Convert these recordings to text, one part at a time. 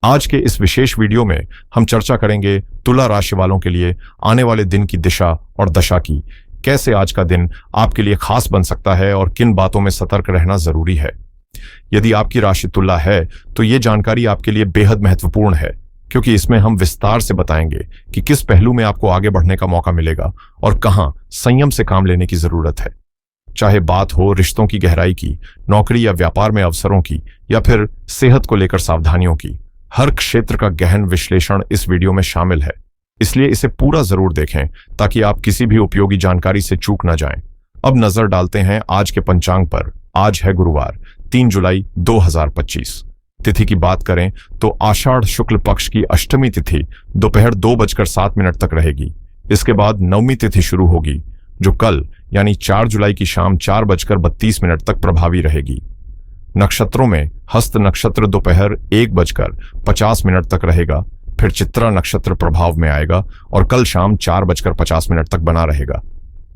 आज के इस विशेष वीडियो में हम चर्चा करेंगे तुला राशि वालों के लिए आने वाले दिन की दिशा और दशा की। कैसे आज का दिन आपके लिए खास बन सकता है और किन बातों में सतर्क रहना जरूरी है। यदि आपकी राशि तुला है तो ये जानकारी आपके लिए बेहद महत्वपूर्ण है, क्योंकि इसमें हम विस्तार से बताएंगे कि किस पहलू में आपको आगे बढ़ने का मौका मिलेगा और कहां संयम से काम लेने की जरूरत है। चाहे बात हो रिश्तों की गहराई की, नौकरी या व्यापार में अवसरों की, या फिर सेहत को लेकर सावधानियों की, हर क्षेत्र का गहन विश्लेषण इस वीडियो में शामिल है। इसलिए इसे पूरा जरूर देखें ताकि आप किसी भी उपयोगी जानकारी से चूक न जाएं। अब नजर डालते हैं आज के पंचांग पर। आज है गुरुवार, 3 जुलाई 2025। तिथि की बात करें तो आषाढ़ शुक्ल पक्ष की अष्टमी तिथि दोपहर 2:07 तक रहेगी। इसके बाद नवमी तिथि शुरू होगी, जो कल यानी 4 जुलाई की शाम 4:32 तक प्रभावी रहेगी। नक्षत्रों में हस्त नक्षत्र दोपहर 1:50 तक रहेगा, फिर चित्रा नक्षत्र प्रभाव में आएगा और कल शाम 4:50 तक बना रहेगा।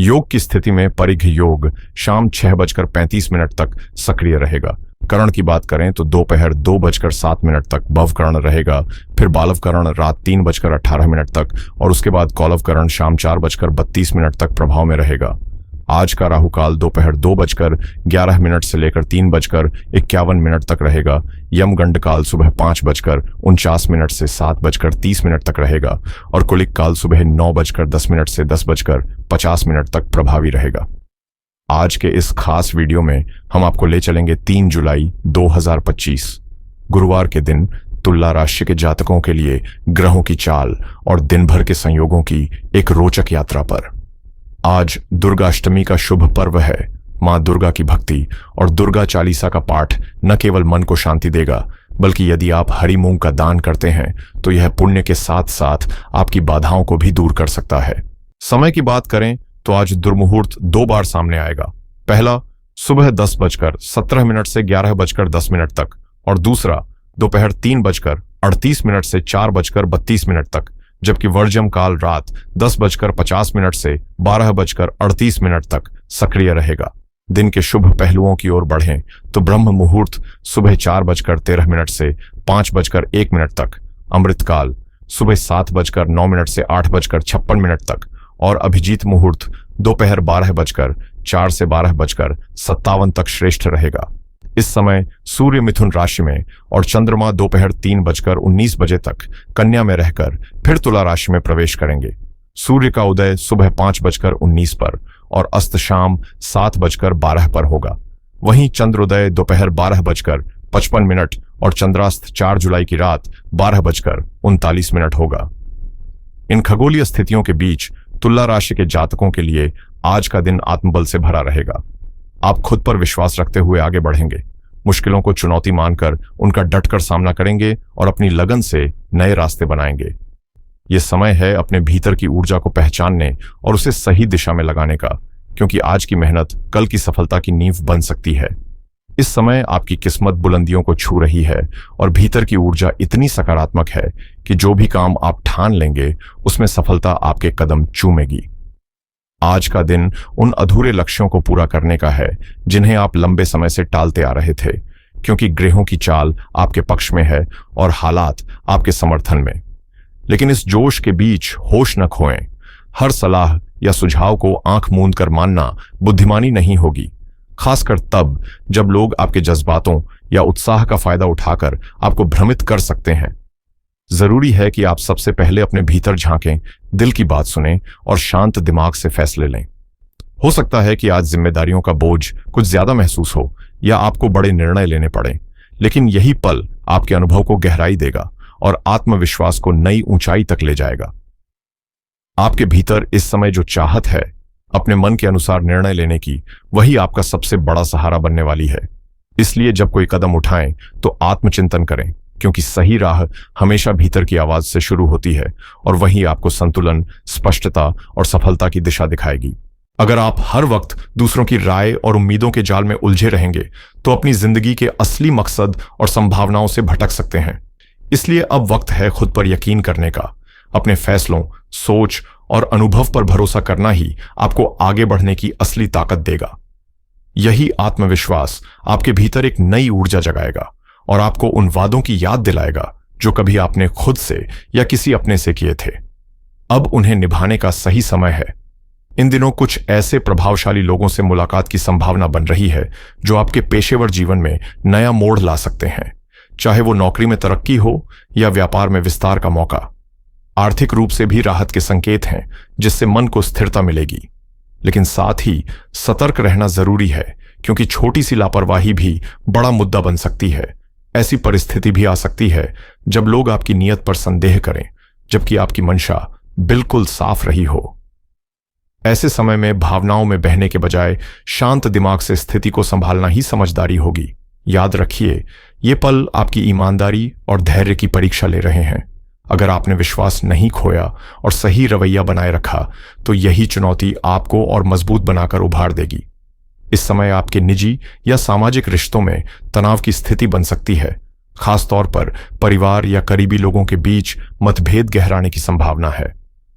योग की स्थिति में परिघ योग शाम 6:35 तक सक्रिय रहेगा। करण की बात करें तो दोपहर 2:07 तक भवकरण रहेगा, फिर बालवकरण रात 3:18 तक और उसके बाद कौलवकरण शाम 4:32 तक प्रभाव में रहेगा। आज का राहुकाल दोपहर 2:11 से लेकर 3:51 तक रहेगा। यमगंड काल सुबह 5:49 से 7:30 तक रहेगा और कुलिक काल सुबह 9:10 से 10:50 तक प्रभावी रहेगा। आज के इस खास वीडियो में हम आपको ले चलेंगे 3 जुलाई 2025 गुरुवार के दिन तुला राशि के जातकों के लिए ग्रहों की चाल और दिन भर के संयोगों की एक रोचक यात्रा पर। आज दुर्गाष्टमी का शुभ पर्व है। मां दुर्गा की भक्ति और दुर्गा चालीसा का पाठ न केवल मन को शांति देगा, बल्कि यदि आप हरी मूंग का दान करते हैं तो यह पुण्य के साथ साथ आपकी बाधाओं को भी दूर कर सकता है। समय की बात करें तो आज दुर्मुहूर्त 2 बार सामने आएगा। पहला सुबह 10:17 से 11:10 तक और दूसरा दोपहर 3:38 से 4:32 तक, जबकि वर्जम काल रात 10:50 से 12:38 तक सक्रिय रहेगा। दिन के शुभ पहलुओं की ओर बढ़ें तो ब्रह्म मुहूर्त सुबह 4:13 से 5:01 तक, अमृतकाल सुबह 7:09 से 8:56 तक और अभिजीत मुहूर्त दोपहर 12:04 से 12:57 तक श्रेष्ठ रहेगा। इस समय सूर्य मिथुन राशि में और चंद्रमा दोपहर 3:19 तक कन्या में रहकर फिर तुला राशि में प्रवेश करेंगे। सूर्य का उदय सुबह 5:19 पर और अस्त शाम 7:12 पर होगा। वहीं चंद्रोदय दोपहर 12:55 और चंद्रास्त 4 जुलाई की रात 12:39 होगा। इन खगोलीय स्थितियों के बीच तुला राशि के जातकों के लिए आज का दिन आत्मबल से भरा रहेगा। आप खुद पर विश्वास रखते हुए आगे बढ़ेंगे, मुश्किलों को चुनौती मानकर उनका डटकर सामना करेंगे और अपनी लगन से नए रास्ते बनाएंगे। ये समय है अपने भीतर की ऊर्जा को पहचानने और उसे सही दिशा में लगाने का, क्योंकि आज की मेहनत कल की सफलता की नींव बन सकती है। इस समय आपकी किस्मत बुलंदियों को छू रही है और भीतर की ऊर्जा इतनी सकारात्मक है कि जो भी काम आप ठान लेंगे उसमें सफलता आपके कदम चूमेगी। आज का दिन उन अधूरे लक्ष्यों को पूरा करने का है जिन्हें आप लंबे समय से टालते आ रहे थे, क्योंकि ग्रहों की चाल आपके पक्ष में है और हालात आपके समर्थन में। लेकिन इस जोश के बीच होश न खोएं। हर सलाह या सुझाव को आंख मूंद कर मानना बुद्धिमानी नहीं होगी, खासकर तब जब लोग आपके जज्बातों या उत्साह का फायदा उठाकर आपको भ्रमित कर सकते हैं। जरूरी है कि आप सबसे पहले अपने भीतर झांकें, दिल की बात सुनें और शांत दिमाग से फैसले लें। हो सकता है कि आज जिम्मेदारियों का बोझ कुछ ज्यादा महसूस हो या आपको बड़े निर्णय लेने पड़े, लेकिन यही पल आपके अनुभव को गहराई देगा और आत्मविश्वास को नई ऊंचाई तक ले जाएगा। आपके भीतर इस समय जो चाहत है अपने मन के अनुसार निर्णय लेने की, वही आपका सबसे बड़ा सहारा बनने वाली है। इसलिए जब कोई कदम उठाएं तो आत्मचिंतन करें, क्योंकि सही राह हमेशा भीतर की आवाज से शुरू होती है और वही आपको संतुलन, स्पष्टता और सफलता की दिशा दिखाएगी। अगर आप हर वक्त दूसरों की राय और उम्मीदों के जाल में उलझे रहेंगे तो अपनी जिंदगी के असली मकसद और संभावनाओं से भटक सकते हैं। इसलिए अब वक्त है खुद पर यकीन करने का। अपने फैसलों, सोच और अनुभव पर भरोसा करना ही आपको आगे बढ़ने की असली ताकत देगा। यही आत्मविश्वास आपके भीतर एक नई ऊर्जा जगाएगा और आपको उन वादों की याद दिलाएगा जो कभी आपने खुद से या किसी अपने से किए थे। अब उन्हें निभाने का सही समय है। इन दिनों कुछ ऐसे प्रभावशाली लोगों से मुलाकात की संभावना बन रही है जो आपके पेशेवर जीवन में नया मोड़ ला सकते हैं, चाहे वो नौकरी में तरक्की हो या व्यापार में विस्तार का मौका। आर्थिक रूप से भी राहत के संकेत हैं, जिससे मन को स्थिरता मिलेगी। लेकिन साथ ही सतर्क रहना जरूरी है, क्योंकि छोटी सी लापरवाही भी बड़ा मुद्दा बन सकती है। ऐसी परिस्थिति भी आ सकती है जब लोग आपकी नीयत पर संदेह करें, जबकि आपकी मंशा बिल्कुल साफ रही हो। ऐसे समय में भावनाओं में बहने के बजाय शांत दिमाग से स्थिति को संभालना ही समझदारी होगी। याद रखिए, ये पल आपकी ईमानदारी और धैर्य की परीक्षा ले रहे हैं। अगर आपने विश्वास नहीं खोया और सही रवैया बनाए रखा, तो यही चुनौती आपको और मजबूत बनाकर उभार देगी। इस समय आपके निजी या सामाजिक रिश्तों में तनाव की स्थिति बन सकती है। खासतौर पर परिवार या करीबी लोगों के बीच मतभेद गहराने की संभावना है।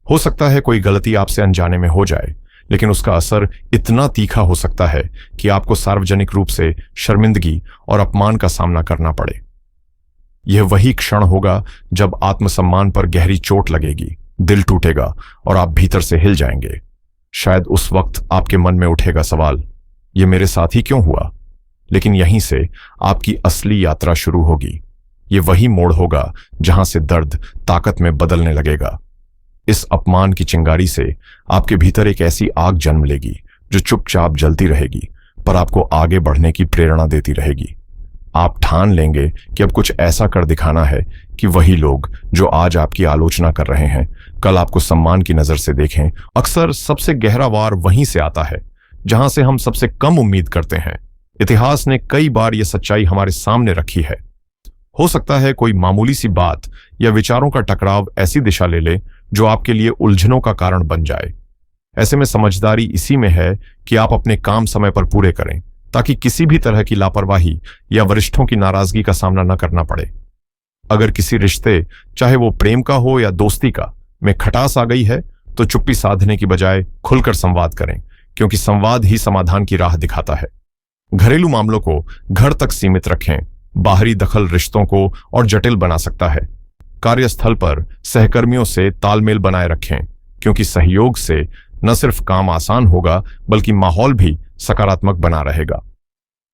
हो सकता है कोई गलती आपसे अनजाने में हो जाए, लेकिन उसका असर इतना तीखा हो सकता है कि आपको सार्वजनिक रूप से शर्मिंदगी और अपमान का सामना करना पड़े। यह वही क्षण होगा जब आत्मसम्मान पर गहरी चोट लगेगी, दिल टूटेगा और आप भीतर से हिल जाएंगे। शायद उस वक्त आपके मन में उठेगा सवाल, यह मेरे साथ ही क्यों हुआ? लेकिन यहीं से आपकी असली यात्रा शुरू होगी। यह वही मोड़ होगा जहां से दर्द ताकत में बदलने लगेगा। इस अपमान की चिंगारी से आपके भीतर एक ऐसी आग जन्म लेगी जो चुपचाप जलती रहेगी, पर आपको आगे बढ़ने की प्रेरणा देती रहेगी। आप ठान लेंगे कि अब कुछ ऐसा कर दिखाना है कि वही लोग जो आज आपकी आलोचना कर रहे हैं, कल आपको सम्मान की नजर से देखें। अक्सर सबसे गहरा वार वहीं से आता है जहां से हम सबसे कम उम्मीद करते हैं। इतिहास ने कई बार यह सच्चाई हमारे सामने रखी है। हो सकता है कोई मामूली सी बात या विचारों का टकराव ऐसी दिशा ले ले जो आपके लिए उलझनों का कारण बन जाए। ऐसे में समझदारी इसी में है कि आप अपने काम समय पर पूरे करें, ताकि किसी भी तरह की लापरवाही या वरिष्ठों की नाराजगी का सामना न करना पड़े। अगर किसी रिश्ते, चाहे वो प्रेम का हो या दोस्ती का, में खटास आ गई है, तो चुप्पी साधने की बजाय खुलकर संवाद करें, क्योंकि संवाद ही समाधान की राह दिखाता है। घरेलू मामलों को घर तक सीमित रखें। बाहरी दखल रिश्तों को और जटिल बना सकता है। कार्यस्थल पर सहकर्मियों से तालमेल बनाए रखें, क्योंकि सहयोग से न सिर्फ काम आसान होगा, बल्कि माहौल भी सकारात्मक बना रहेगा।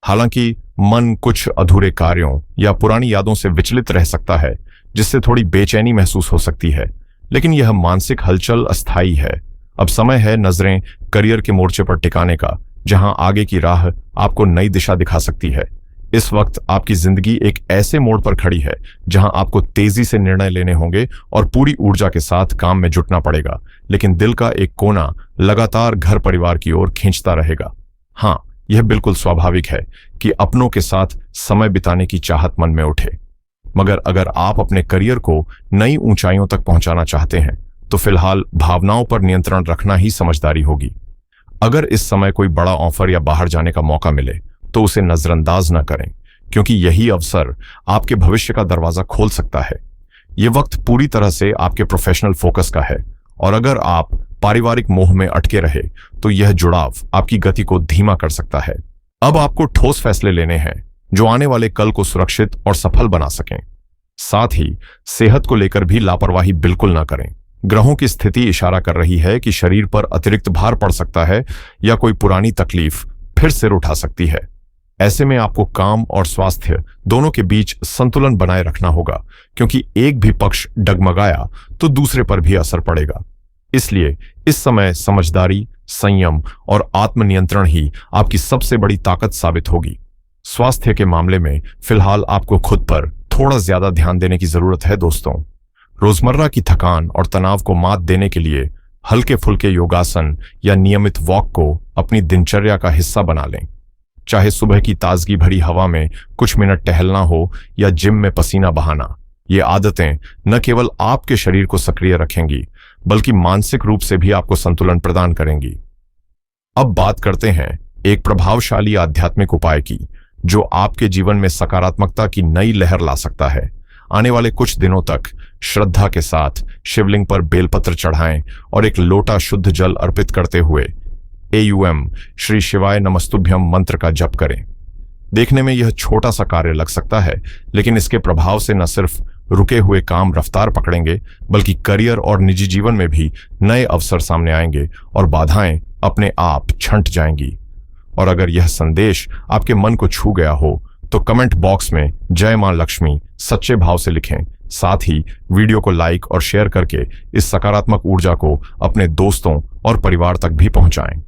हालांकि मन कुछ अधूरे कार्यों या पुरानी यादों से विचलित रह सकता है, जिससे थोड़ी बेचैनी महसूस हो सकती है, लेकिन यह मानसिक हलचल अस्थायी है। अब समय है नजरें करियर के मोर्चे पर टिकाने का, जहां आगे की राह आपको नई दिशा दिखा सकती है। इस वक्त आपकी जिंदगी एक ऐसे मोड़ पर खड़ी है जहां आपको तेजी से निर्णय लेने होंगे और पूरी ऊर्जा के साथ काम में जुटना पड़ेगा, लेकिन दिल का एक कोना लगातार घर परिवार की ओर खींचता रहेगा। हाँ, यह बिल्कुल स्वाभाविक है कि अपनों के साथ समय बिताने की चाहत मन में उठे, मगर अगर आप अपने करियर को नई ऊंचाइयों तक पहुंचाना चाहते हैं, तो फिलहाल भावनाओं पर नियंत्रण रखना ही समझदारी होगी। अगर इस समय कोई बड़ा ऑफर या बाहर जाने का मौका मिले, तो उसे नजरअंदाज न करें, क्योंकि यही अवसर आपके भविष्य का दरवाजा खोल सकता है। यह वक्त पूरी तरह से आपके प्रोफेशनल फोकस का है, और अगर आप पारिवारिक मोह में अटके रहे, तो यह जुड़ाव आपकी गति को धीमा कर सकता है। अब आपको ठोस फैसले लेने हैं जो आने वाले कल को सुरक्षित और सफल बना सकें। साथ ही सेहत को लेकर भी लापरवाही बिल्कुल न करें। ग्रहों की स्थिति इशारा कर रही है कि शरीर पर अतिरिक्त भार पड़ सकता है या कोई पुरानी तकलीफ फिर सिर उठा सकती है। ऐसे में आपको काम और स्वास्थ्य दोनों के बीच संतुलन बनाए रखना होगा, क्योंकि एक भी पक्ष डगमगाया तो दूसरे पर भी असर पड़ेगा। इसलिए इस समय समझदारी, संयम और आत्मनियंत्रण ही आपकी सबसे बड़ी ताकत साबित होगी। स्वास्थ्य के मामले में फिलहाल आपको खुद पर थोड़ा ज्यादा ध्यान देने की जरूरत है दोस्तों। रोजमर्रा की थकान और तनाव को मात देने के लिए हल्के फुल्के योगासन या नियमित वॉक को अपनी दिनचर्या का हिस्सा बना लें। चाहे सुबह की ताजगी भरी हवा में कुछ मिनट टहलना हो या जिम में पसीना बहाना, ये आदतें न केवल आपके शरीर को सक्रिय रखेंगी, बल्कि मानसिक रूप से भी आपको संतुलन प्रदान करेंगी। अब बात करते हैं एक प्रभावशाली आध्यात्मिक उपाय की, जो आपके जीवन में सकारात्मकता की नई लहर ला सकता है। आने वाले कुछ दिनों तक श्रद्धा के साथ शिवलिंग पर बेलपत्र चढ़ाएं और एक लोटा शुद्ध जल अर्पित करते हुए AUM श्री शिवाय नमस्तुभ्यम मंत्र का जप करें। देखने में यह छोटा सा कार्य लग सकता है, लेकिन इसके प्रभाव से न सिर्फ रुके हुए काम रफ्तार पकड़ेंगे, बल्कि करियर और निजी जीवन में भी नए अवसर सामने आएंगे और बाधाएं अपने आप छंट जाएंगी। और अगर यह संदेश आपके मन को छू गया हो तो कमेंट बॉक्स में जय मां लक्ष्मी सच्चे भाव से लिखें। साथ ही वीडियो को लाइक और शेयर करके इस सकारात्मक ऊर्जा को अपने दोस्तों और परिवार तक भी पहुंचाएं।